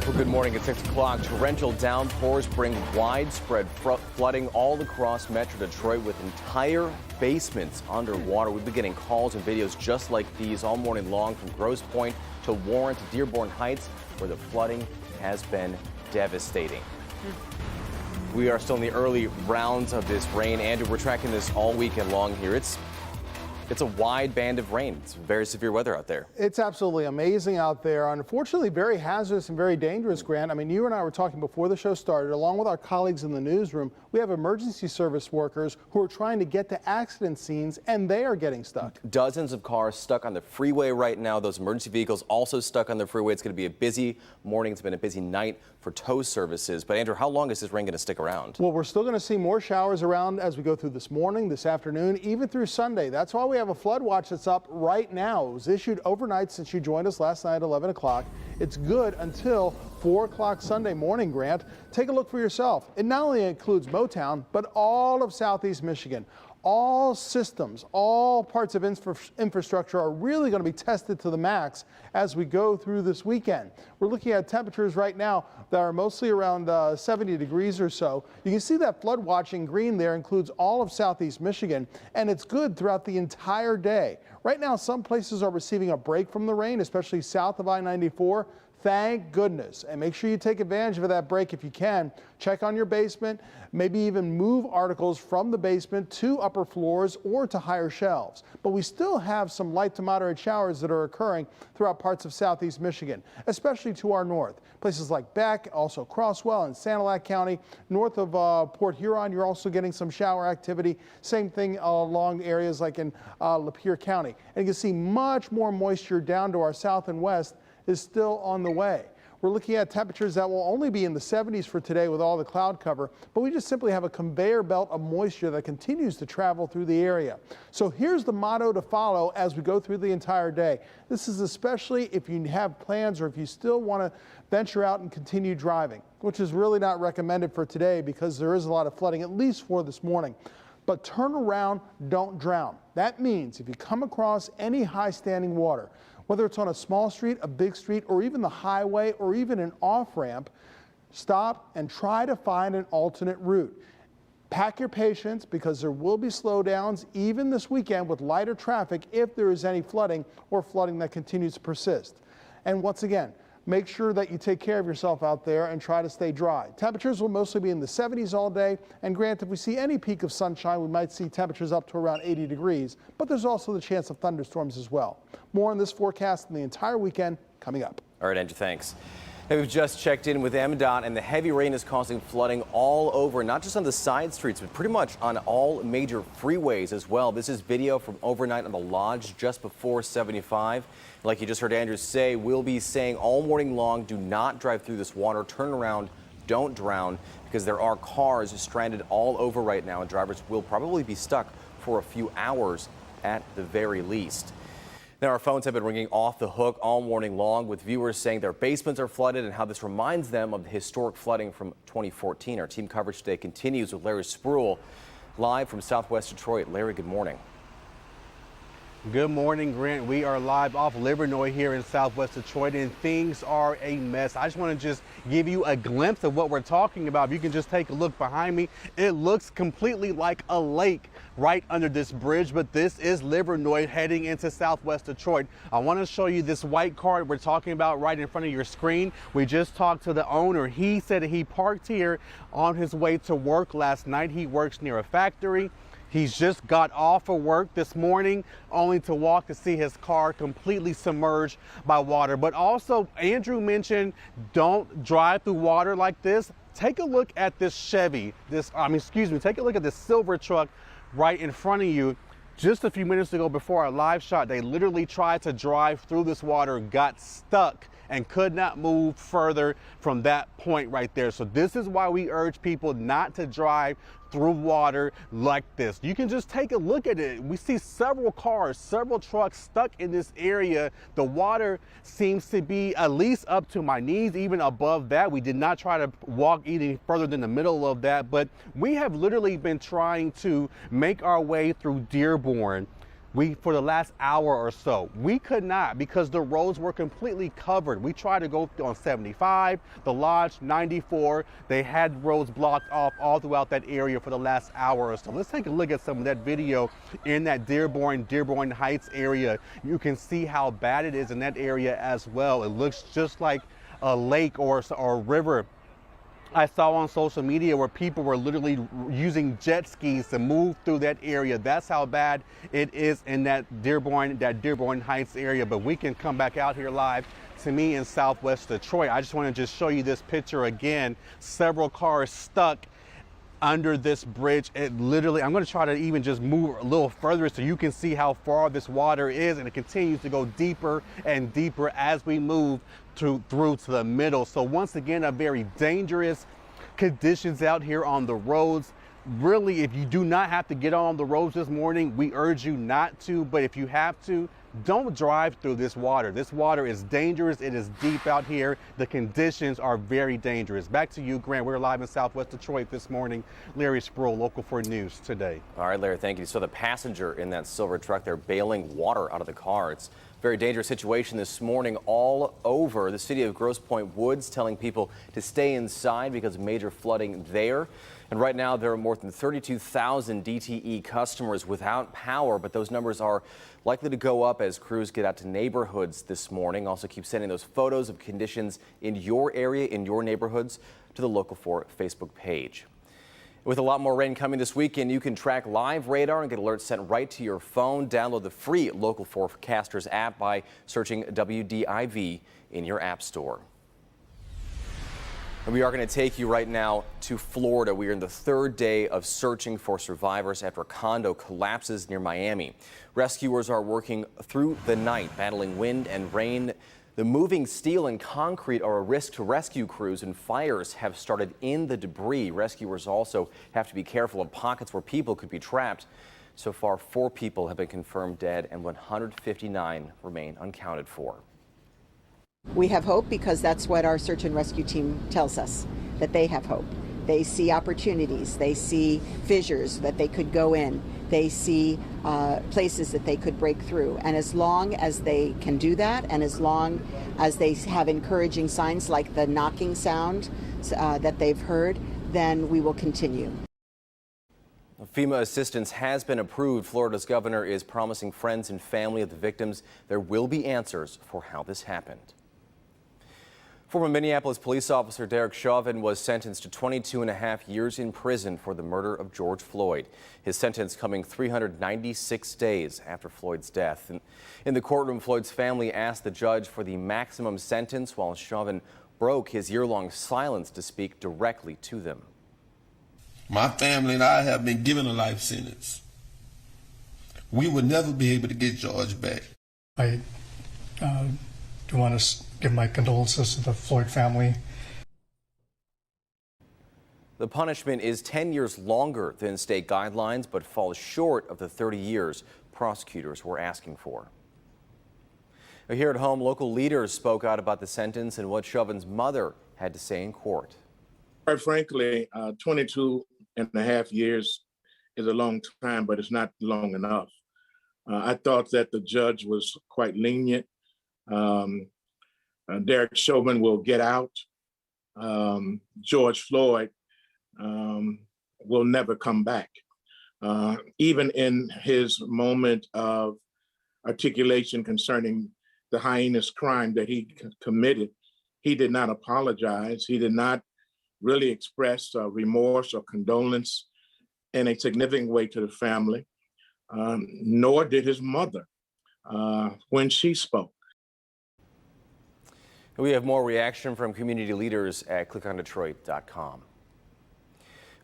Well, good morning at 6 o'clock. Torrential downpours bring widespread flooding all across Metro Detroit with entire basements underwater. We've been getting calls and videos just like these all morning long from Grosse Pointe to Warren to Dearborn Heights, where the flooding has been devastating. We are still in the early rounds of this rain. Andrew, we're tracking this all weekend long here. It's a wide band of rain. It's very severe weather out there. It's absolutely amazing out there. Unfortunately, very hazardous and very dangerous, Grant. I mean, you and I were talking before the show started, along with our colleagues in the newsroom. We have emergency service workers who are trying to get to accident scenes, and they are getting stuck. Dozens of cars stuck on the freeway right now. Those emergency vehicles also stuck on the freeway. It's going to be a busy morning. It's been a busy night for tow services. But Andrew, how long is this rain going to stick around? Well, we're still going to see more showers around as we go through this morning, this afternoon, even through Sunday. That's why we have a flood watch that's up right now. It was issued overnight since you joined us last night at 11 o'clock. It's good until 4 o'clock Sunday morning, Grant. Take a look for yourself. It not only includes Motown, but all of Southeast Michigan. All systems, all parts of infrastructure are really going to be tested to the max as we go through this weekend. We're looking at temperatures right now that are mostly around 70 degrees or so. You can see that flood watch in green there includes all of Southeast Michigan, and it's good throughout the entire day. Right now, some places are receiving a break from the rain, especially south of I-94. Thank goodness. And make sure you take advantage of that break if you can. Check on your basement, maybe even move articles from the basement to upper floors or to higher shelves. But we still have some light to moderate showers that are occurring throughout parts of Southeast Michigan, especially to our north. Places like Beck, also Crosswell and Sanilac County. North of Port Huron, you're also getting some shower activity. Same thing along areas like in Lapeer County. And you can see much more moisture down to our south and west is still on the way. We're looking at temperatures that will only be in the 70s for today with all the cloud cover, but we just simply have a conveyor belt of moisture that continues to travel through the area. So here's the motto to follow as we go through the entire day. This is especially if you have plans or if you still want to venture out and continue driving, which is really not recommended for today because there is a lot of flooding, at least for this morning. But turn around, don't drown. That means if you come across any high standing water, whether it's on a small street, a big street, or even the highway, or even an off-ramp, stop and try to find an alternate route. Pack your patience because there will be slowdowns even this weekend with lighter traffic if there is any flooding or flooding that continues to persist. And once again, make sure that you take care of yourself out there and try to stay dry. Temperatures will mostly be in the 70s all day. And Grant, if we see any peak of sunshine, we might see temperatures up to around 80 degrees. But there's also the chance of thunderstorms as well. More on this forecast in the entire weekend coming up. All right, Andrew, thanks. Hey, we've just checked in with MDOT, and the heavy rain is causing flooding all over, not just on the side streets, but pretty much on all major freeways as well. This is video from overnight on the Lodge just before 75. Like you just heard Andrew say, we'll be saying all morning long, do not drive through this water, turn around, don't drown, because there are cars stranded all over right now, and drivers will probably be stuck for a few hours at the very least. Now, our phones have been ringing off the hook all morning long with viewers saying their basements are flooded and how this reminds them of the historic flooding from 2014. Our team coverage today continues with Larry Spruill live from Southwest Detroit. Larry, good morning. Good morning, Grant. We are live off Livernois here in Southwest Detroit, and things are a mess. I just want to just give you a glimpse of what we're talking about. If you can just take a look behind me, it looks completely like a lake right under this bridge, but this is Livernois heading into Southwest Detroit. I want to show you this white car we're talking about right in front of your screen. We just talked to the owner. He said he parked here on his way to work last night. He works near a factory. He's just got off of work this morning only to walk to see his car completely submerged by water. But also, Andrew mentioned don't drive through water like this. Take a look at this Chevy, take a look at this silver truck right in front of you. Just a few minutes ago before our live shot, they literally tried to drive through this water, got stuck, and could not move further from that point right there. So this is why we urge people not to drive through water like this. You can just take a look at it. We see several cars, several trucks stuck in this area. The water seems to be at least up to my knees, even above that. We did not try to walk any further than the middle of that, but we have literally been trying to make our way through Dearborn For the last hour or so, we could not because the roads were completely covered. We tried to go on 75, the Lodge, 94. They had roads blocked off all throughout that area for the last hour or so. Let's take a look at some of that video in that Dearborn Heights area. You can see how bad it is in that area as well. It looks just like a lake or a river. I saw on social media where people were literally using jet skis to move through that area. That's how bad it is in that Dearborn Heights area. But we can come back out here live to me in Southwest Detroit. I just want to just show you this picture again. Several cars stuck under this bridge. It literally, I'm going to try to even just move a little further so you can see how far this water is, and it continues to go deeper and deeper as we move through to the middle. So once again, a very dangerous conditions out here on the roads. Really, if you do not have to get on the roads this morning, we urge you not to, but if you have to, don't drive through this water. This water is dangerous. It is deep out here. The conditions are very dangerous. Back to you, Grant. We're live in Southwest Detroit this morning. Larry Sproul, Local 4 News today. All right, Larry, thank you. So the passenger in that silver truck, they're bailing water out of the car. It's a very dangerous situation this morning all over the city of Grosse Pointe Woods, telling people to stay inside because of major flooding there. And right now, there are more than 32,000 DTE customers without power, but those numbers are likely to go up as crews get out to neighborhoods this morning. Also, keep sending those photos of conditions in your area, in your neighborhoods, to the Local 4 Facebook page. With a lot more rain coming this weekend, you can track live radar and get alerts sent right to your phone. Download the free Local 4 Forecasters app by searching WDIV in your app store. And we are going to take you right now to Florida. We are in the third day of searching for survivors after a condo collapses near Miami. Rescuers are working through the night, battling wind and rain. The moving steel and concrete are a risk to rescue crews, and fires have started in the debris. Rescuers also have to be careful of pockets where people could be trapped. So far, 4 people have been confirmed dead and 159 remain unaccounted for. We have hope because that's what our search and rescue team tells us, that they have hope. They see opportunities, they see fissures that they could go in, they see places that they could break through. And as long as they can do that, and as long as they have encouraging signs like the knocking sound that they've heard, then we will continue. FEMA assistance has been approved. Florida's governor is promising friends and family of the victims there will be answers for how this happened. Former Minneapolis police officer Derek Chauvin was sentenced to 22.5 years in prison for the murder of George Floyd. His sentence coming 396 days after Floyd's death. In the courtroom, Floyd's family asked the judge for the maximum sentence, while Chauvin broke his year-long silence to speak directly to them. My family and I have been given a life sentence. We will never be able to get George back. I do want to give my condolences to the Floyd family. The punishment is 10 years longer than state guidelines, but falls short of the 30 years prosecutors were asking for. Here at home, local leaders spoke out about the sentence and what Chauvin's mother had to say in court. Quite frankly, 22.5 years is a long time, but it's not long enough. I thought that the judge was quite lenient. Derek Chauvin will get out. George Floyd will never come back. Even in his moment of articulation concerning the heinous crime that he committed, he did not apologize. He did not really express remorse or condolence in a significant way to the family, nor did his mother when she spoke. We have more reaction from community leaders at clickondetroit.com.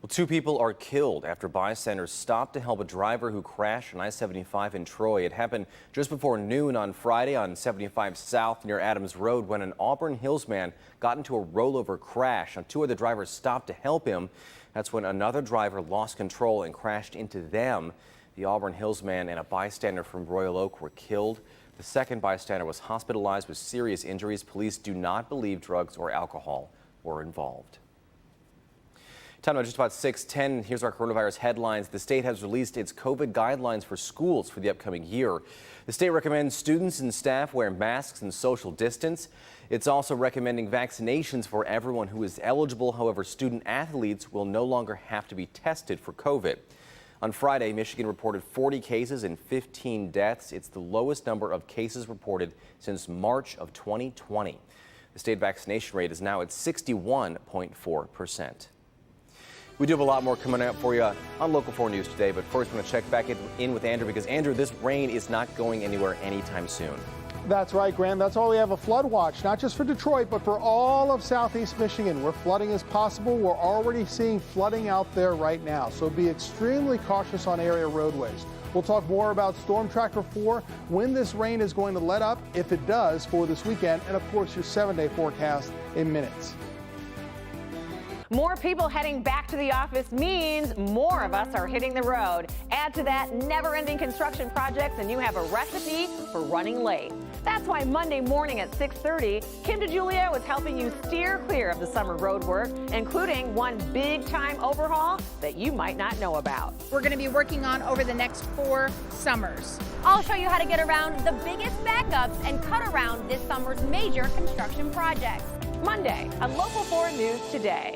Well, 2 people are killed after bystanders stopped to help a driver who crashed on I-75 in Troy. It happened just before noon on Friday on 75 South near Adams Road when an Auburn Hills man got into a rollover crash. 2 other drivers stopped to help him. That's when another driver lost control and crashed into them. The Auburn Hills man and a bystander from Royal Oak were killed. The second bystander was hospitalized with serious injuries. Police do not believe drugs or alcohol were involved. Time now just about 6:10. Here's our coronavirus headlines. The state has released its COVID guidelines for schools for the upcoming year. The state recommends students and staff wear masks and social distance. It's also recommending vaccinations for everyone who is eligible. However, student athletes will no longer have to be tested for COVID. On Friday, Michigan reported 40 cases and 15 deaths. It's the lowest number of cases reported since March of 2020. The state vaccination rate is now at 61.4%. We do have a lot more coming up for you on Local 4 News today, but first we're going to check back in with Andrew because, Andrew, this rain is not going anywhere anytime soon. That's right, Grant. That's why we have a flood watch, not just for Detroit, but for all of southeast Michigan, where flooding is possible. We're already seeing flooding out there right now, so be extremely cautious on area roadways. We'll talk more about Storm Tracker 4, when this rain is going to let up, if it does, for this weekend, and of course your 7-day forecast in minutes. More people heading back to the office means more of us are hitting the road. Add to that never-ending construction projects and you have a recipe for running late. That's why Monday morning at 6:30, Kim DeJulia was helping you steer clear of the summer road work, including one big-time overhaul that you might not know about. We're going to be working on over the next 4 summers. I'll show you how to get around the biggest backups and cut around this summer's major construction projects. Monday on Local 4 News Today.